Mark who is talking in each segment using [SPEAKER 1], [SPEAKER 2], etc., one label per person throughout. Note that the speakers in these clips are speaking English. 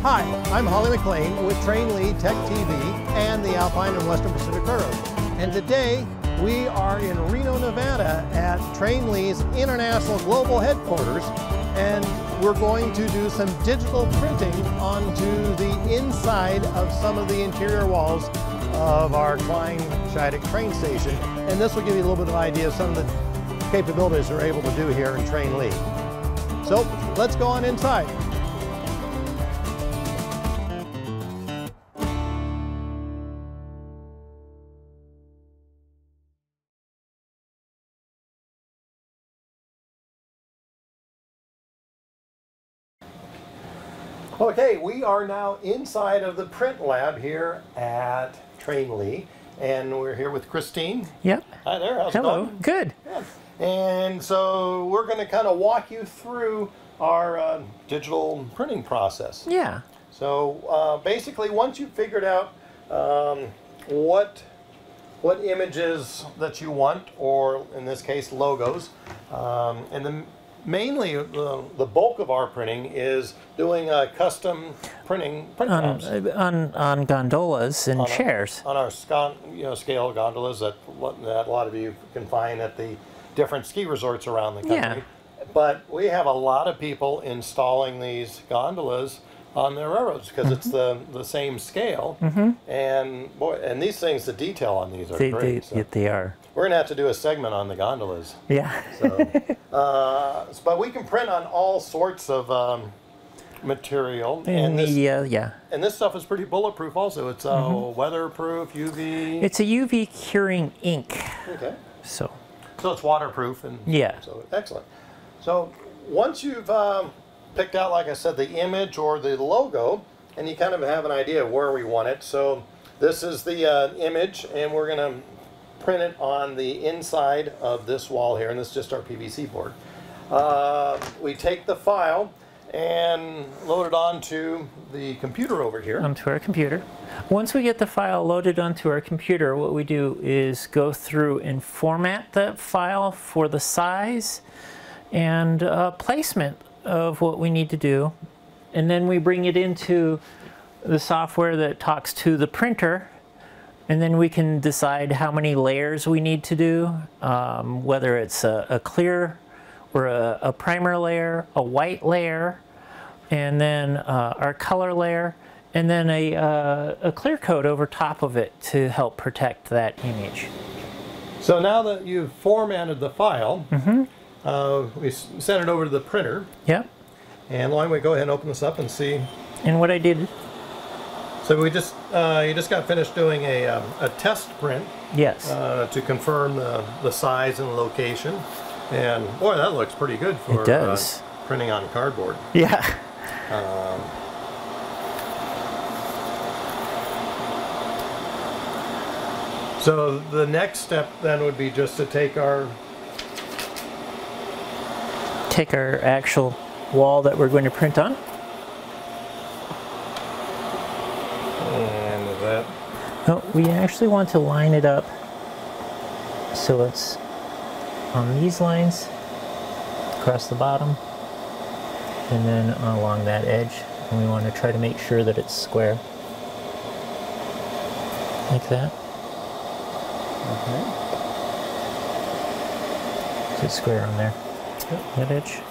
[SPEAKER 1] Hi, I'm Hawley with Trainli TV and the Alpine and Western Pacific Railroad. And today we are in Reno, Nevada at Trainli's International Global Headquarters, and we're going to do some digital printing onto the inside of some of the interior walls of our Kleine Scheidegg train station. And this will give you a little bit of idea of some of the capabilities we're able to do here in Trainli. So let's go on inside. Okay, we are now inside of the print lab here at Trainli, and we're here with Christine.
[SPEAKER 2] Yep.
[SPEAKER 1] Hi there, how's it
[SPEAKER 2] Hello.
[SPEAKER 1] going?
[SPEAKER 2] Good.
[SPEAKER 1] Good. And so we're going to kind of walk you through our digital printing process.
[SPEAKER 2] Yeah.
[SPEAKER 1] So basically, once you've figured out what images that you want, or in this case, logos, and then mainly the bulk of our printing is doing custom print jobs.
[SPEAKER 2] On gondolas and chairs.
[SPEAKER 1] On our scale gondolas that a lot of you can find at the different ski resorts around the country.
[SPEAKER 2] Yeah.
[SPEAKER 1] But we have a lot of people installing these gondolas on their railroads because it's the same scale. And boy, and these things, the detail on these are great.
[SPEAKER 2] They are.
[SPEAKER 1] We're going to have to do a segment on the gondolas.
[SPEAKER 2] Yeah.
[SPEAKER 1] So, but we can print on all sorts of material.
[SPEAKER 2] And
[SPEAKER 1] this stuff is pretty bulletproof also. It's weatherproof, UV.
[SPEAKER 2] It's a UV curing ink.
[SPEAKER 1] Okay.
[SPEAKER 2] So
[SPEAKER 1] it's waterproof. And
[SPEAKER 2] yeah.
[SPEAKER 1] So excellent. So once you've picked out, like I said, the image or the logo, and you kind of have an idea of where we want it. So this is the image, and we're going to print it on the inside of this wall here, and this is just our PVC board. We take the file and load it onto the computer over here.
[SPEAKER 2] Onto our computer. Once we get the file loaded onto our computer, what we do is go through and format that file for the size and placement of what we need to do. And then we bring it into the software that talks to the printer, and then we can decide how many layers we need to do, whether it's a clear or a primer layer, a white layer, and then our color layer, and then a clear coat over top of it to help protect that image.
[SPEAKER 1] So now that you've formatted the file, we send it over to the printer.
[SPEAKER 2] Yep.
[SPEAKER 1] And why don't we go ahead and open this up and see.
[SPEAKER 2] And what I did.
[SPEAKER 1] So we just you just got finished doing a test print.
[SPEAKER 2] Yes.
[SPEAKER 1] To confirm the size and the location, and boy, that looks pretty good for printing on cardboard.
[SPEAKER 2] Yeah.
[SPEAKER 1] So the next step then would be just to take our
[SPEAKER 2] actual wall that we're going to print on.
[SPEAKER 1] And that.
[SPEAKER 2] No, we actually want to line it up so it's on these lines across the bottom and then along that edge, and we want to try to make sure that it's square like that.
[SPEAKER 1] Okay.
[SPEAKER 2] So it's square on there. Yep. That edge.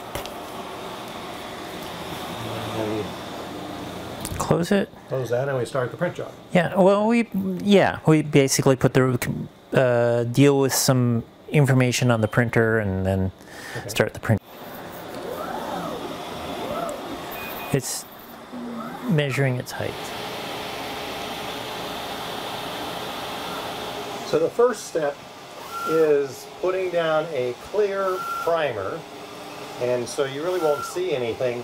[SPEAKER 2] Close it.
[SPEAKER 1] Close that, and we start the print job.
[SPEAKER 2] Yeah. Well, we basically put the deal with some information on the printer, and then start the print. It's measuring its height.
[SPEAKER 1] So the first step is putting down a clear primer, and so you really won't see anything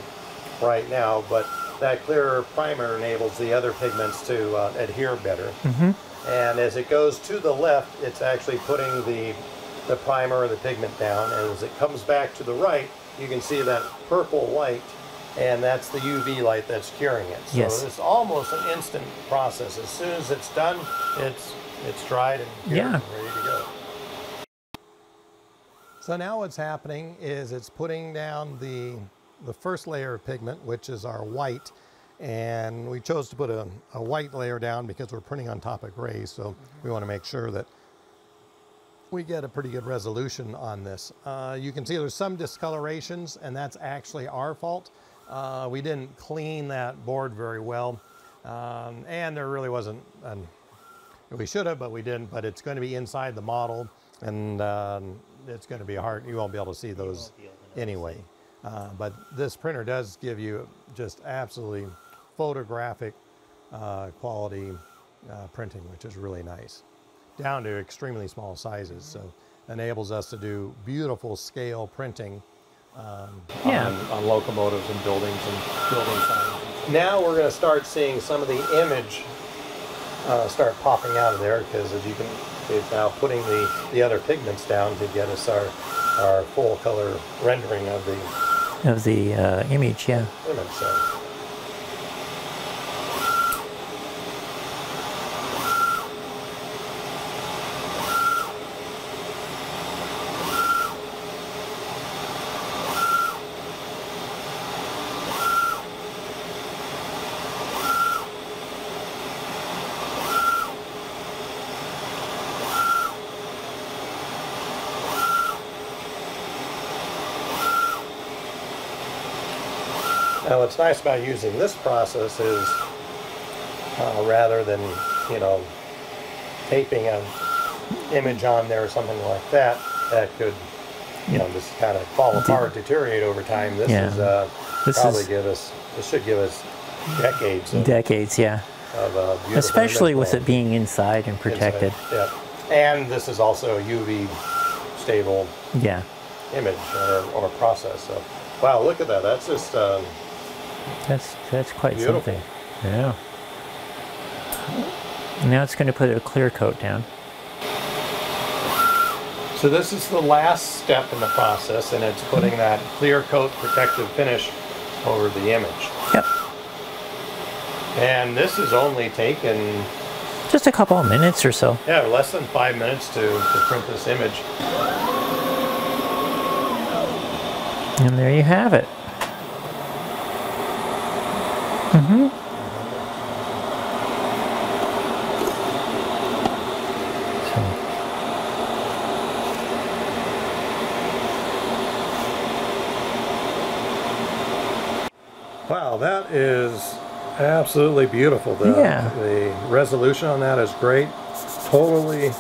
[SPEAKER 1] right now, but that clear primer enables the other pigments to adhere better. And as it goes to the left, it's actually putting the primer or the pigment down, and as it comes back to the right, you can see that purple light, and that's the UV light that's curing it. So it's almost an instant process. As soon as it's done, it's dried and cured and ready to go. So now what's happening is it's putting down the first layer of pigment, which is our white, And we chose to put a white layer down because we're printing on top of gray, so we want to make sure that we get a pretty good resolution on this. You can see there's some discolorations, and that's actually our fault. We didn't clean that board very well, and there really wasn't, we should have, but we didn't, but it's going to be inside the model, and it's going to be hard. You won't be able to see those anyway. But this printer does give you just absolutely photographic quality printing, which is really nice, down to extremely small sizes. So enables us to do beautiful scale printing on locomotives and buildings and building signs. Now we're going to start seeing some of the image start popping out of there, because as you can, it's now putting the other pigments down to get us our full color rendering of the
[SPEAKER 2] image, yeah.
[SPEAKER 1] Image, so. Now what's nice about using this process is rather than, you know, taping an image on there or something like that, that could, you know, just kind of fall apart, deteriorate over time. This should give us decades.
[SPEAKER 2] Decades, yeah.
[SPEAKER 1] Of
[SPEAKER 2] especially with it being inside and protected.
[SPEAKER 1] Inside, yeah. And this is also a UV stable image or process. So, wow, look at that. That's just
[SPEAKER 2] that's quite
[SPEAKER 1] beautiful.
[SPEAKER 2] Something. Yeah. Now it's going to put a clear coat down.
[SPEAKER 1] So this is the last step in the process, and it's putting that clear coat protective finish over the image.
[SPEAKER 2] Yep.
[SPEAKER 1] And this is only taken
[SPEAKER 2] just a couple of minutes or so.
[SPEAKER 1] Yeah, less than 5 minutes to print this image.
[SPEAKER 2] And there you have it.
[SPEAKER 1] Wow, that is absolutely beautiful. The resolution on that is great. Totally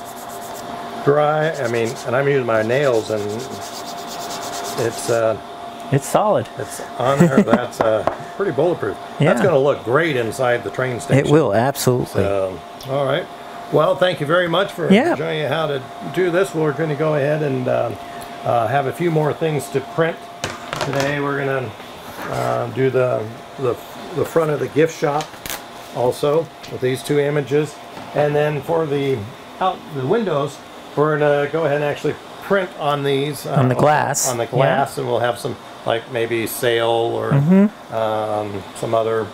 [SPEAKER 1] dry. I mean, and I'm using my nails, and
[SPEAKER 2] it's solid.
[SPEAKER 1] It's on there. That's pretty bulletproof.
[SPEAKER 2] Yeah.
[SPEAKER 1] That's going to look great inside the train station.
[SPEAKER 2] It will, absolutely.
[SPEAKER 1] So, all right. Well, thank you very much for showing you how to do this. We're going to go ahead and have a few more things to print today. We're going to do the front of the gift shop also with these two images, and then for the windows, we're going to go ahead and actually print on these
[SPEAKER 2] on the glass,
[SPEAKER 1] and we'll have some, like maybe sail or some other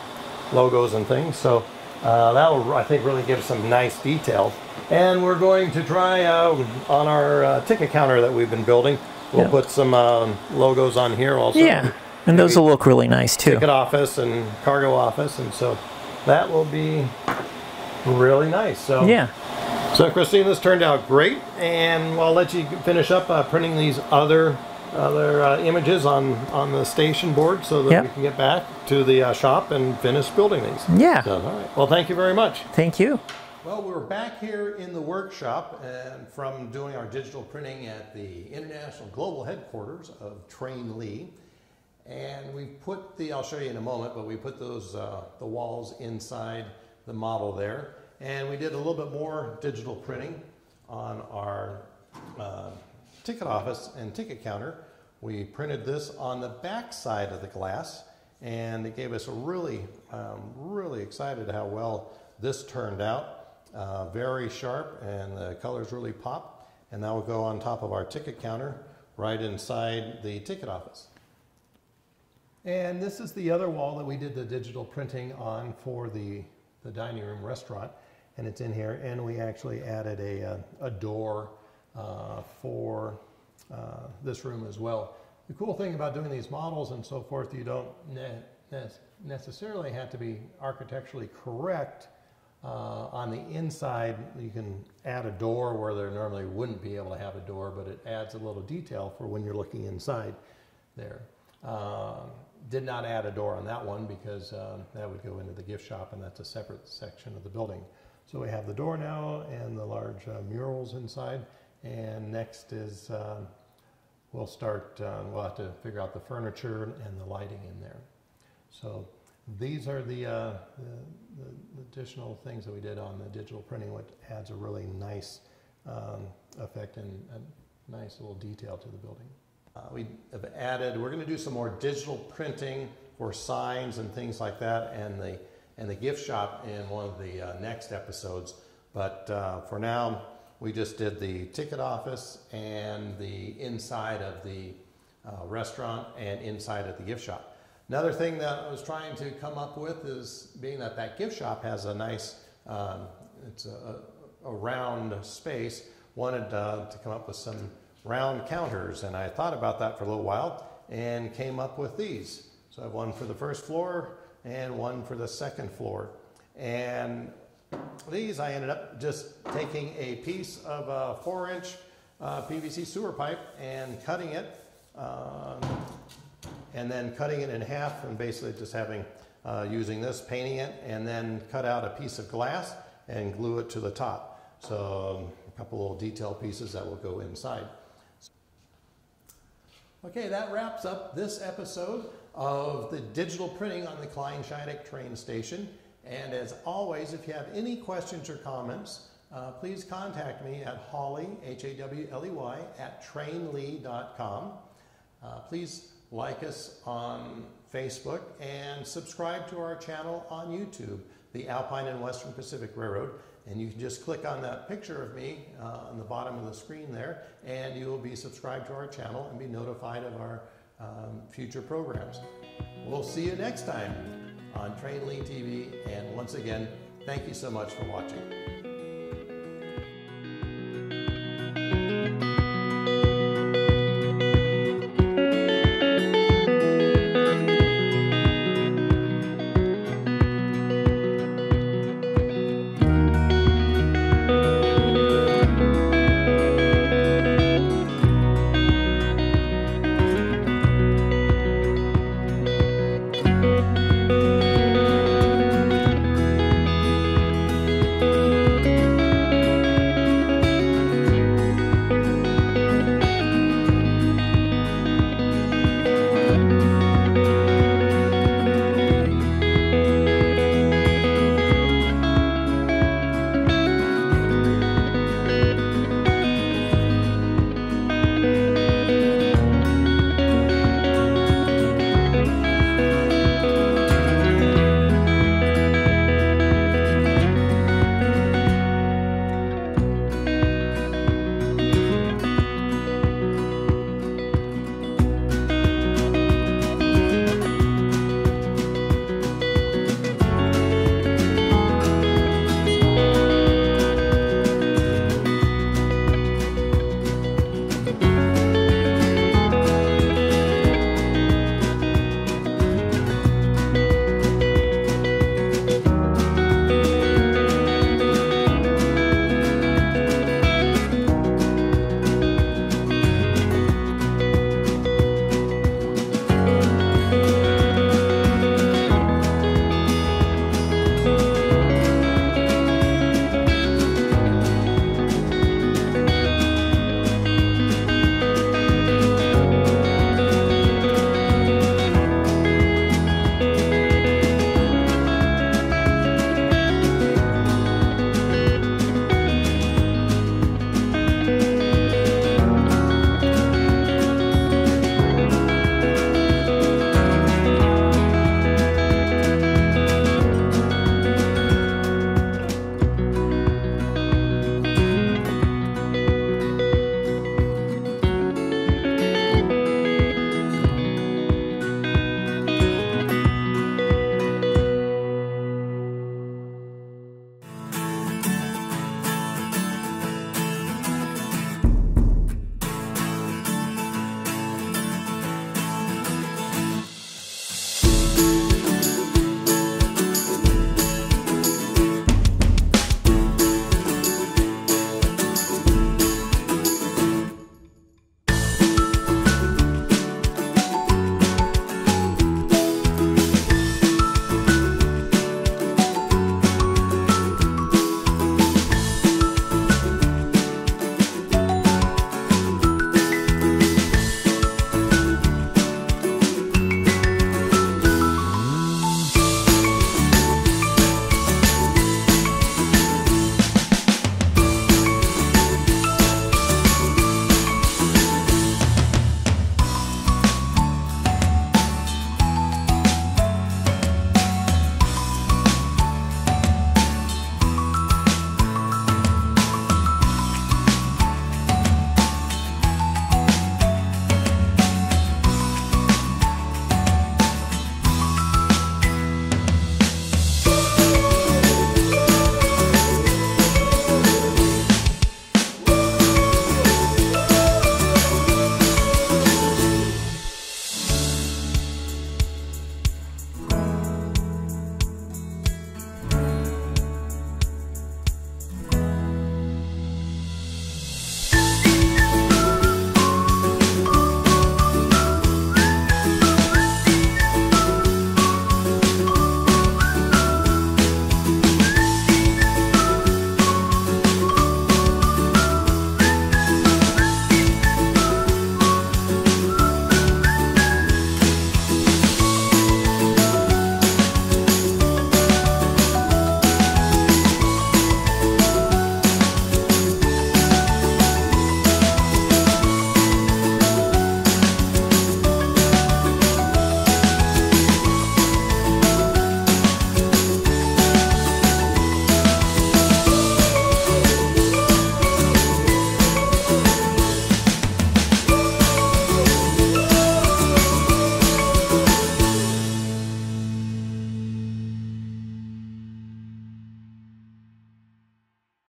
[SPEAKER 1] logos and things. So that'll, I think, really give some nice detail. And we're going to try on our ticket counter that we've been building. We'll put some logos on here also.
[SPEAKER 2] Yeah. And those will look really nice too.
[SPEAKER 1] Ticket office and cargo office, and so that will be really nice. So So Christine, this turned out great, and I'll let you finish up printing these other images on the station board so that we can get back to the shop and finish building these.
[SPEAKER 2] Yeah.
[SPEAKER 1] So, all right. Well, thank you very much.
[SPEAKER 2] Thank you.
[SPEAKER 1] Well, we're back here in the workshop and from doing our digital printing at the International Global Headquarters of Trainli. And we put I'll show you in a moment, but we put those, the walls inside the model there. And we did a little bit more digital printing on our ticket office and ticket counter. We printed this on the back side of the glass, and it gave us a really excited how well this turned out. Very sharp, and the colors really pop. And that will go on top of our ticket counter right inside the ticket office. And this is the other wall that we did the digital printing on for the dining room restaurant, and it's in here. And we actually added a door for this room as well. The cool thing about doing these models and so forth, you don't necessarily have to be architecturally correct. On the inside, you can add a door where there normally wouldn't be able to have a door, but it adds a little detail for when you're looking inside there. Did not add a door on that one because that would go into the gift shop, and that's a separate section of the building. So we have the door now and the large murals inside, and next is we'll have to figure out the furniture and the lighting in there. So these are the additional things that we did on the digital printing, which adds a really nice effect and a nice little detail to the building. We have added, we're going to do some more digital printing for signs and things like that, and the gift shop in one of the next episodes. But for now, we just did the ticket office and the inside of the restaurant and inside of the gift shop. Another thing that I was trying to come up with is, being that gift shop has a nice, it's a round space, wanted to come up with some round counters, and I thought about that for a little while and came up with these. So I have one for the first floor and one for the second floor. And these, I ended up just taking a piece of a 4-inch PVC sewer pipe and cutting it, and then cutting it in half, and basically just having, using this, painting it, and then cut out a piece of glass and glue it to the top. So a couple little detail pieces that will go inside. Okay, that wraps up this episode of the digital printing on the Kleine Scheidegg train station. And as always, if you have any questions or comments, please contact me at Hawley, Hawley, at trainli.com. Please like us on Facebook and subscribe to our channel on YouTube, the Alpine and Western Pacific Railroad. And you can just click on that picture of me on the bottom of the screen there, and you will be subscribed to our channel and be notified of our future programs. We'll see you next time on Trainli TV, and once again, thank you so much for watching.